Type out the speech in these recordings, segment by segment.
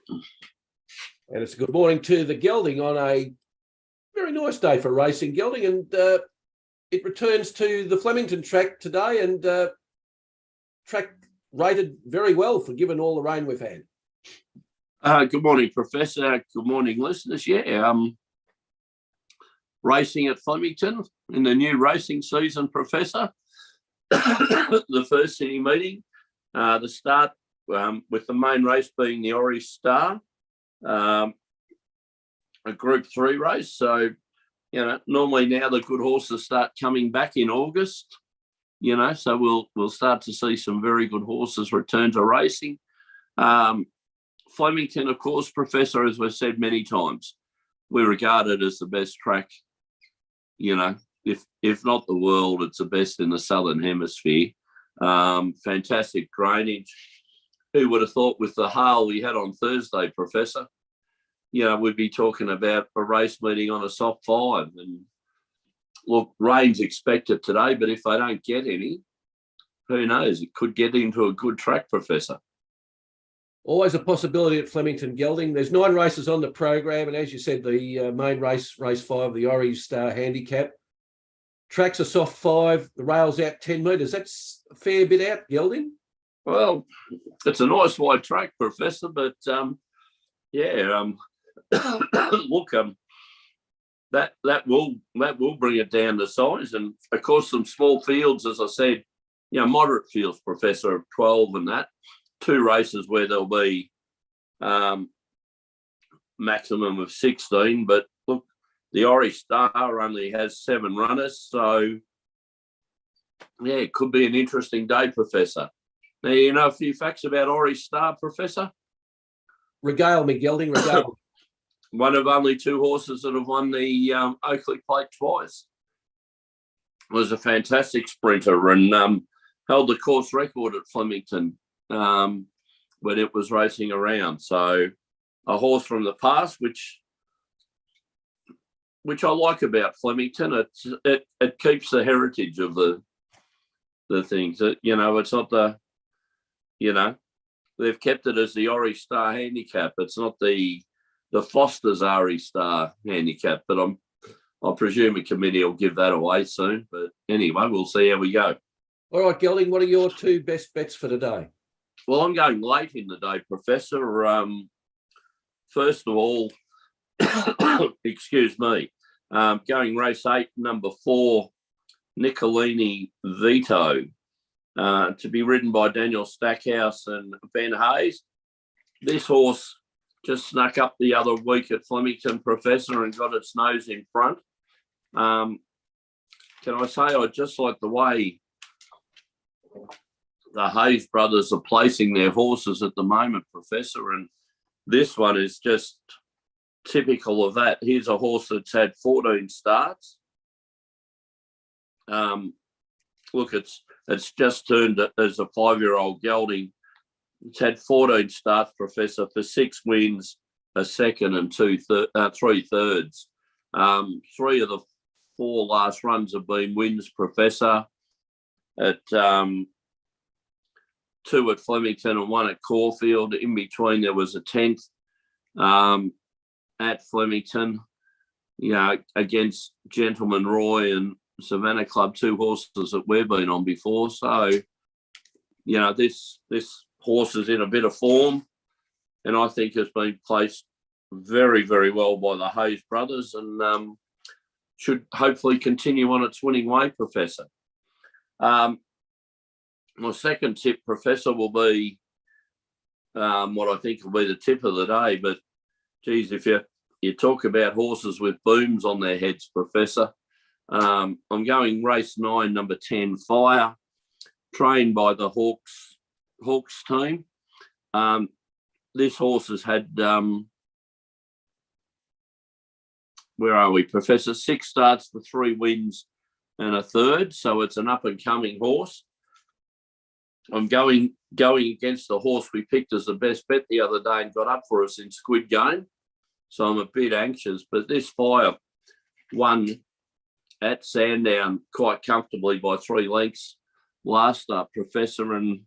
And it's a good morning to the Gelding on a very nice day for racing, Gelding, and it returns to the Flemington track today, and track rated very well for given all the rain we've had. Good morning, Professor. Good morning, listeners. Racing at Flemington in the new racing season, Professor. The first city meeting, the start with the main race being the Orange Star, a Group 3 race. So, normally now the good horses start coming back in August, so we'll start to see some very good horses return to racing. Flemington, of course, Professor, as we've said many times, we regard it as the best track, if not the world, it's the best in the Southern Hemisphere. Fantastic drainage. Who would have thought with the hail we had on Thursday, Professor, we'd be talking about a race meeting on a soft 5. And look, rain's expected today, but if they don't get any, who knows? It could get into a good track, Professor. Always a possibility at Flemington, Gelding. There's 9 races on the program, and as you said, the main race, race 5, the Orange Star Handicap. Track's a soft 5, the rail's out 10 metres. That's a fair bit out, Gelding. Well, it's a nice wide track, Professor, but look, that will bring it down to size, and of course some small fields, as I said, moderate fields, Professor, of 12 and that. 2 races where there'll be maximum of 16, but look, the Orange Star only has 7 runners, so it could be an interesting day, Professor. Now, you know a few facts about Orange Star, Professor? Regale me, Gelding, regale. One of only 2 horses that have won the Oakley Plate twice. Was a fantastic sprinter and held the course record at Flemington when it was racing around. So a horse from the past, which I like about Flemington. It keeps the heritage of the things. It's not they've kept it as the Orange Star Handicap. It's not the Foster's Orange Star Handicap, but I presume a committee will give that away soon. But anyway, we'll see how we go. All right, Gelding, what are your 2 best bets for today? Well, I'm going late in the day, Professor. First of all, excuse me, going race 8, number 4, Nicolini Vito, to be ridden by Daniel Stackhouse and Ben Hayes. This horse just snuck up the other week at Flemington, Professor, and got its nose in front. Can I say I just like the way the Hayes brothers are placing their horses at the moment, Professor, and this one is just typical of that. Here's a horse that's had 14 starts. Look, it's just turned as a 5-year-old gelding. It's had 14 starts, Professor, for 6 wins, a second and 3 thirds. 3 of the 4 last runs have been wins, Professor. At 2 at Flemington and 1 at Caulfield. In between, there was a 10th at Flemington, against Gentleman Roy and Savannah Club, 2 horses that we've been on before. So, this horse is in a bit of form, and I think has been placed very, very well by the Hayes brothers, and should hopefully continue on its winning way, Professor. My second tip, Professor, will be what I think will be the tip of the day. But, geez, if you talk about horses with booms on their heads, Professor, I'm going race 9, number 10, Fire, trained by the Hawks team. This horse has had, where are we, Professor? 6 starts for 3 wins and a third. So it's an up-and-coming horse. I'm going against the horse we picked as the best bet the other day and got up for us in Squid Game. So I'm a bit anxious. But this Fire won at Sandown quite comfortably by 3 lengths last up, Professor. And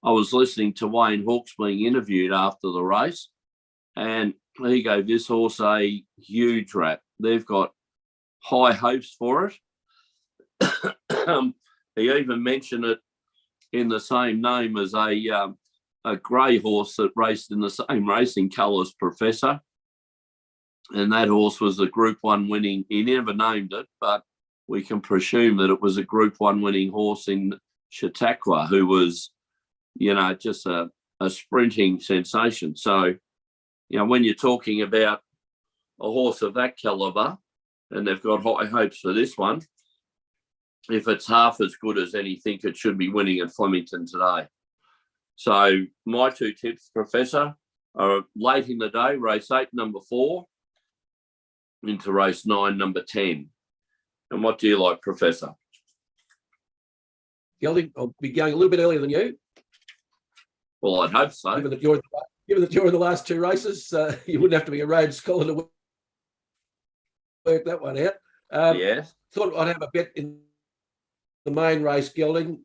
I was listening to Wayne Hawkes being interviewed after the race. and he gave this horse a huge rap. They've got high hopes for it. He even mentioned it in the same name as a grey horse that raced in the same racing colours, Professor. And that horse was the Group 1 winning. He never named it, but we can presume that it was a Group 1 winning horse in Chautauqua, who was, just a sprinting sensation. So, when you're talking about a horse of that calibre, and they've got high hopes for this one, if it's half as good as anything, it should be winning at Flemington today. So my 2 tips, Professor, are late in the day, race 8, number 4, into race 9, number 10. And what do you like, Professor? Gelding, I'll be going a little bit earlier than you. Well, I'd hope so. Given that you're in the last 2 races, you wouldn't have to be a road scholar to work that one out. Yes. Thought I'd have a bet in the main race, Gelding,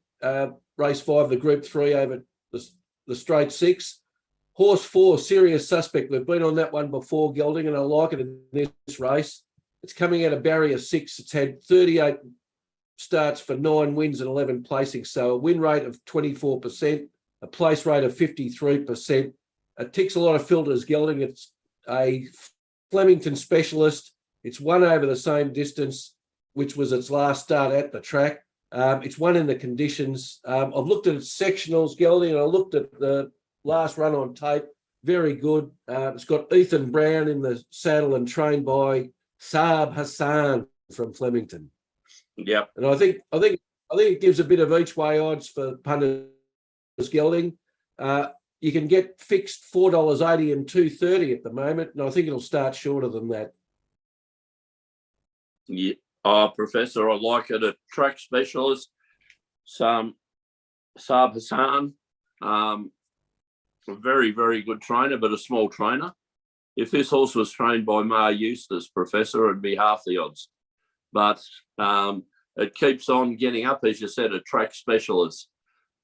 race 5, the Group 3 over the straight 6. Horse 4, Serious Suspect. We've been on that one before, Gelding, and I like it in this race. It's coming out of barrier 6. It's had 38 starts for 9 wins and 11 placings. So a win rate of 24%, a place rate of 53%. It ticks a lot of filters, Gelding. It's a Flemington specialist. It's won over the same distance, which was its last start at the track. It's won in the conditions. I've looked at its sectionals, Gelding, and I looked at the last run on tape. Very good. It's got Ethan Brown in the saddle and trained by Saab Hassan from Flemington. Yep. And I think it gives a bit of each way odds for punters, Gelding. You can get fixed $4.80 and $2.30 at the moment, and I think it'll start shorter than that. Yeah. Professor, I like it. A track specialist, Saab Hassan, a very, very good trainer, but a small trainer. If this horse was trained by Mar Eustace, Professor, it'd be half the odds. But it keeps on getting up, as you said, a track specialist.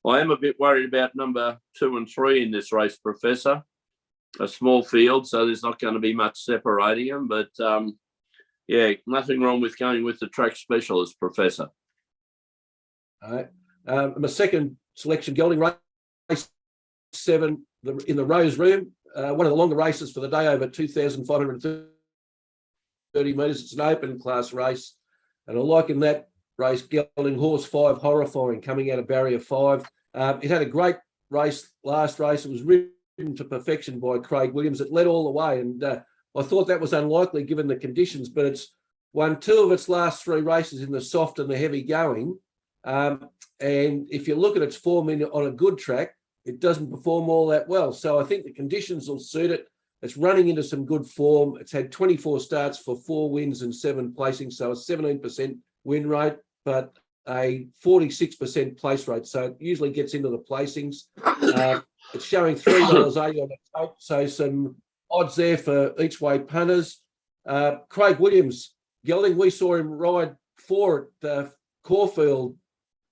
I am a bit worried about number 2 and 3 in this race, Professor. A small field, so there's not going to be much separating them, but yeah, nothing wrong with going with the track specialist, Professor. All right. My second selection, Gelding, race 7 in the Rose Room, one of the longer races for the day, over 2,530 metres. It's an open class race. And I like in that race, Gelding, horse 5, Horrifying, coming out of barrier 5. It had a great race last race. It was ridden to perfection by Craig Williams. It led all the way, and I thought that was unlikely given the conditions, but it's won 2 of its last 3 races in the soft and the heavy going. And if you look at its form on a good track, it doesn't perform all that well. So I think the conditions will suit it. It's running into some good form. It's had 24 starts for 4 wins and 7 placings, so a 17% win rate, but a 46% place rate. So it usually gets into the placings. It's showing $3.80 on the tape, so some odds there for each way punters. Craig Williams, Gelding, we saw him ride 4 at Caulfield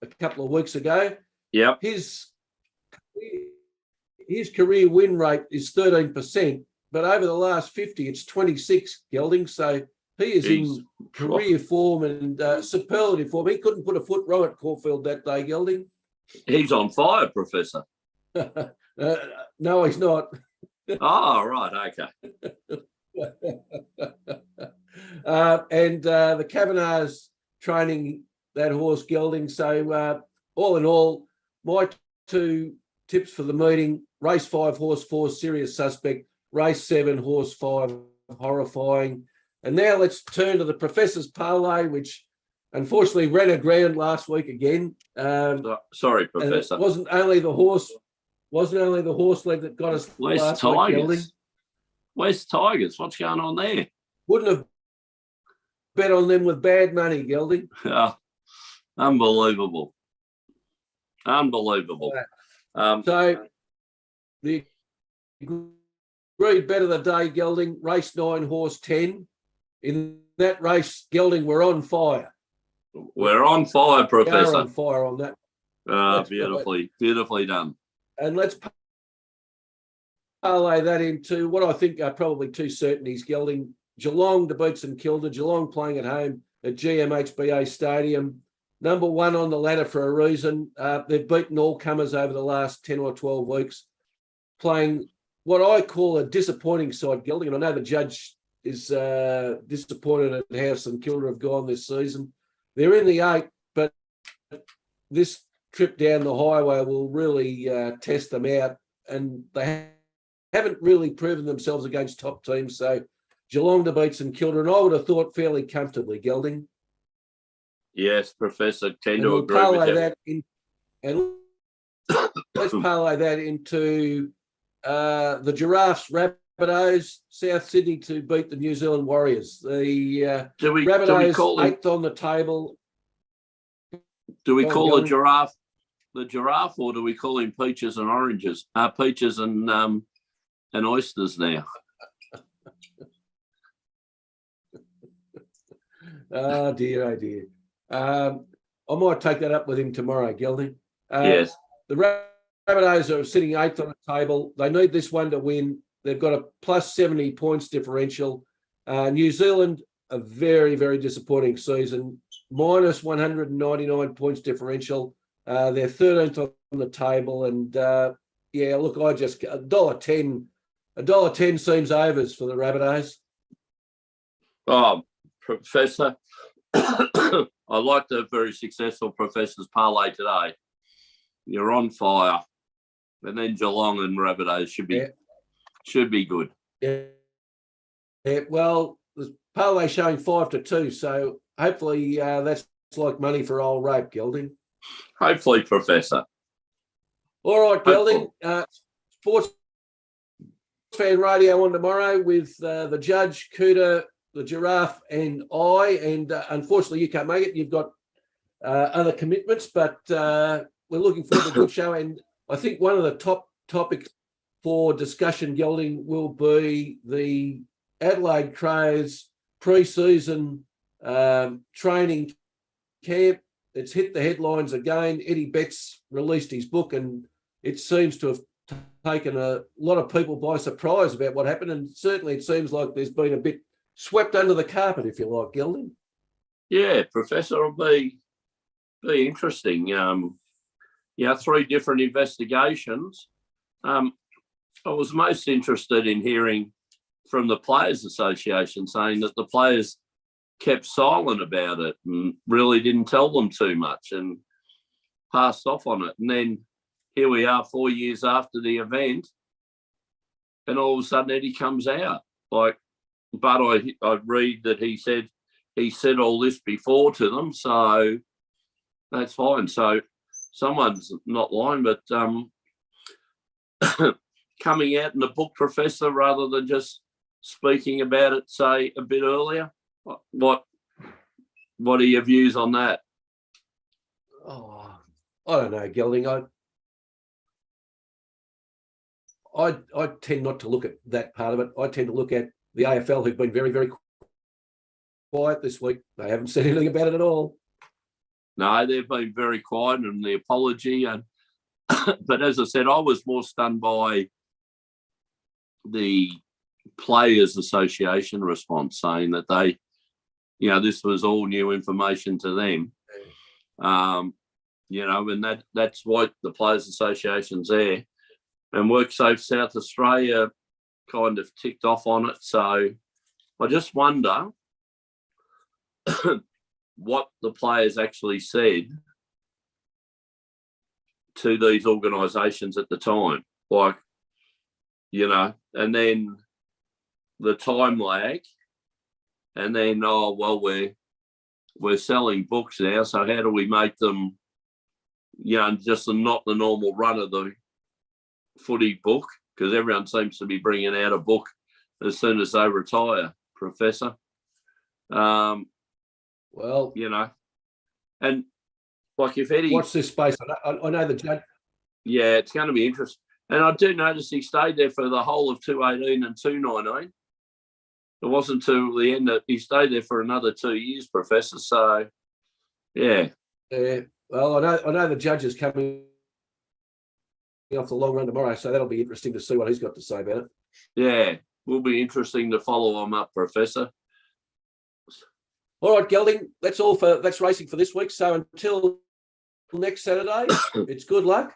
a couple of weeks ago. Yeah. His career win rate is 13%, but over the last 50, it's 26, Gelding. So he is in career form and superlative form. He couldn't put a foot wrong at Caulfield that day, Gelding. He's on fire, Professor. No, he's not. Oh, right, okay. And the Kavanagh's training that horse, Gelding. So all in all, my 2 tips for the meeting: race 5, horse 4, Serious Suspect; race 7, horse 5, Horrifying. And now let's turn to the Professor's Parlay, which unfortunately ran aground last week again. Sorry, Professor. It wasn't only the horse leg that got us last week, Gelding. Where's Tigers? What's going on there? Wouldn't have bet on them with bad money, Gelding. Unbelievable. Unbelievable. So the agreed bet of the day, Gelding, race 9, horse 10. In that race, Gelding, we're on fire. We're on fire, Professor. We're on fire on that. Beautifully done. And let's parlay that into what I think are probably two certainties, Gelding. Geelong to beat St Kilda. Geelong playing at home at GMHBA Stadium. Number one on the ladder for a reason. They've beaten all comers over the last 10 or 12 weeks, playing what I call a disappointing side, Gelding. And I know the judge is disappointed at how St Kilda have gone this season. They're in the 8, but this trip down the highway will really test them out. And they haven't really proven themselves against top teams. So Geelong to beat St Kilda, and I would have thought fairly comfortably, Gelding. Yes, Professor, tend And to we'll agree with parlay you. that in, and let's parlay that into the Giraffes, Rabbitohs, South Sydney to beat the New Zealand Warriors. The Do we Rabbitohs call him? 8th on the table. Do we Go on, call Gelding. the giraffe, or do we call him peaches and oranges? Peaches and oysters now. Oh dear, oh dear. I might take that up with him tomorrow, Gelding. Yes. The Rabbitohs are sitting 8th on the table. They need this one to win. They've got a plus 70 points differential. New Zealand, a very, very disappointing season. Minus 199 points differential. They're 13th on the table. And yeah, look, I just $1.10 seems overs for the Rabbitohs. Oh, Professor, I like the very successful Professor's parlay today. You're on fire. And then Geelong and Rabbitohs should be good. Yeah. Well, the parlay showing 5-2, so hopefully that's like money for old rope, Gelding. Hopefully, Professor. All right, Gelding. Sports Fan Radio on tomorrow with the judge, Cooter, the Giraffe, and I. And unfortunately, you can't make it. You've got other commitments, but we're looking forward to a good show. And I think one of the top topics for discussion, Gelding, will be the Adelaide Crows pre-season training camp. It's hit the headlines again. Eddie Betts released his book, and it seems to have taken a lot of people by surprise about what happened. And certainly it seems like there's been a bit swept under the carpet, if you like, Gelding. Yeah, Professor, it'll be interesting. 3 different investigations. I was most interested in hearing from the Players Association saying that the players kept silent about it and really didn't tell them too much and passed off on it. And then here we are 4 years after the event, and all of a sudden Eddie comes out. But I read that he said all this before to them, so that's fine. So someone's not lying, but coming out in the book, Professor, rather than just speaking about it, say, a bit earlier. What are your views on that? Oh, I don't know, Gelding. I tend not to look at that part of it. I tend to look at the AFL, who've been very, very quiet this week. They haven't said anything about it at all. No, they've been very quiet in the apology. But as I said, I was more stunned by the Players Association response, saying that they, this was all new information to them. And that's why the Players Association's there. And WorkSafe South Australia kind of ticked off on it. So I just wonder what the players actually said to these organisations at the time. And then the time lag, and then, we're selling books now, so how do we make them, just not the normal run of the footy book, because everyone seems to be bringing out a book as soon as they retire, Professor. And if Eddie... Watch this space. I know the judge. Yeah, it's going to be interesting. And I do notice he stayed there for the whole of 2018 and 2019. It wasn't till the end that he stayed there for another 2 years, Professor. So, yeah. Well, I know the judge is coming off the long run tomorrow, so that'll be interesting to see what he's got to say about it. Yeah, will be interesting to follow him up, Professor. All right, Gelding, that's racing for this week. So until next Saturday, it's good luck.